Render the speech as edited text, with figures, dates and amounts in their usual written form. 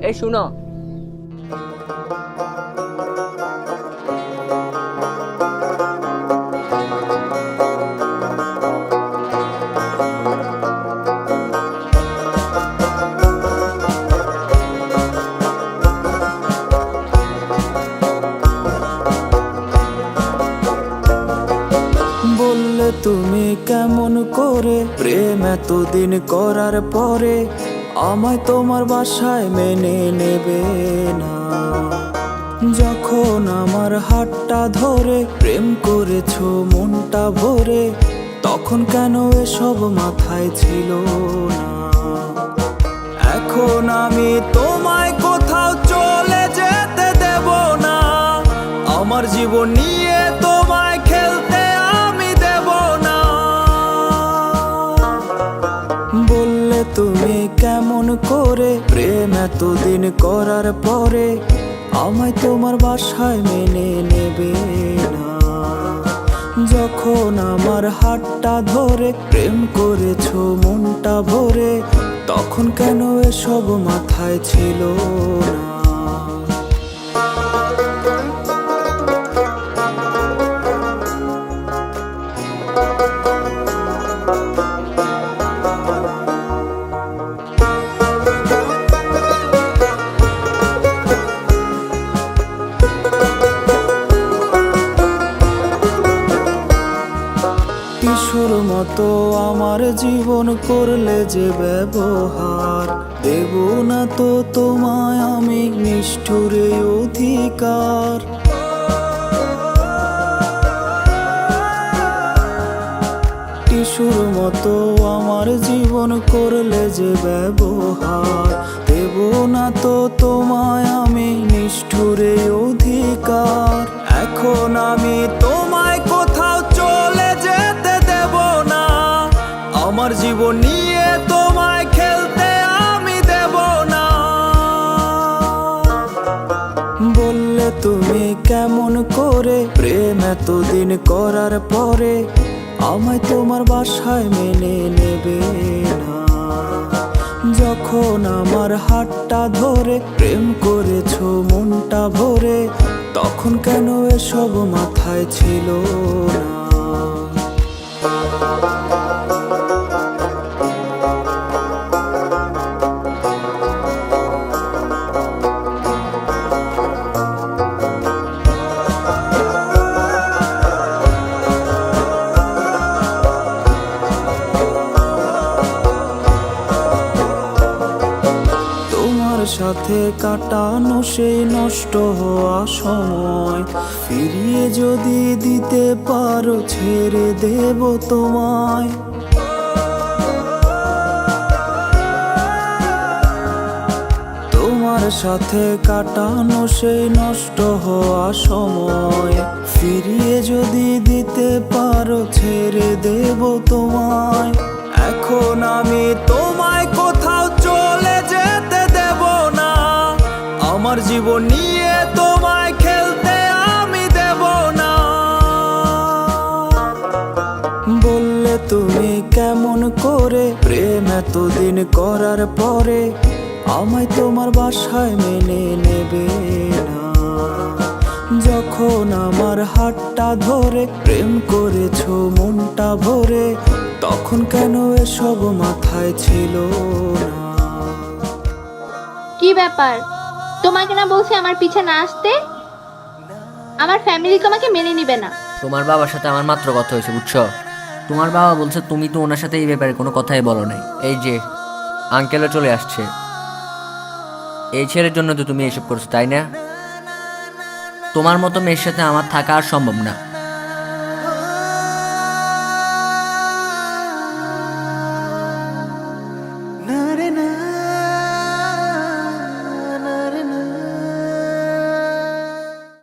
এই শুনো, বললে তুমি কেমন করে প্রেম এতদিন করার পরে আমায় তোমার বাসায় মেনে নেবে না। যখন আমার হাতটা ধরে প্রেম করেছো মনটা ভরে, তখন কেন এসব মাথায় ছিল না। এখন আমি তোমায় কোথাও চলে যেতে দেব না, আমার জীবন নিয়ে তোমায় খেলতে আমি দেব না। বললে তুমি কেমন করে প্রেম এতদিন করার পরে আমায় তোমার বাসায় মেনে নেবে না। যখন আমার হাতটা ধরে প্রেম করেছো মনটা ভরে, তখন কেন এসব মাথায় ছিল না। টিসুর মতো আমার জীবন করলে যে ব্যবহার, দেব না তো তোমায় আমি নিষ্ঠুরে অধিকার। টিসুর মতো আমার জীবন করলে যে ব্যবহার, দেব না তো তোমায় আমি নিষ্ঠুরে অধিকার। এখন আমি তোমায় কোথাও চলে যেতে দেব না, আমার জীবন নিয়ে তোমায় খেলতে আমি দেব না। বললে তুমি কেমন করে প্রেম এতদিন করার পরে আমায় তোমার বাসায় মেনে নেবে না। যখন আমার হাতটা ধরে প্রেম করেছো মনটা ভরে, তখন কেন এসব মাথায় ছিল না। সাথে কাটানো সেই নষ্ট হওয়া সময় ফিরিয়ে যদি দিতে পারো ছেড়ে দেব তোমায়। তোমার সাথে কাটানো সেই নষ্ট হওয়া সময় ফিরিয়ে যদি দিতে পারো ছেড়ে দেব তোমায়। এখন আমি তোমায় কোথাও চলে যেতে দেব না, আমার জীবন নিয়ে তোমায় খেলতে আমি দেব না। বললে তুমি কেমন করে প্রেম এতদিন করার পরে আমায় তোমার বাসায় মেনে নেবে না। যখন আমার হাতটা ধরে প্রেম করেছো মনটা ভরে, তখন কেন এসব মাথায় ছিল না। কি ব্যাপার, তোমাকে না বলছি আমার পিছে না আসতে? আমার ফ্যামিলি তোমাকে মেনে নিবে না। তোমার বাবার সাথে আমার মাত্র কথা হয়েছে, বুঝছো? তোমার বাবা বলছে তুমি তো ওনার সাথে এই ব্যাপারে কোনো কথাই বলো নাই। এই যে আঙ্কেলও চলে আসছে, এই ছেলের জন্য তো তুমি এসব করছো, তাই না? তোমার মতো মেয়ের সাথে আমার থাকা আর সম্ভব না।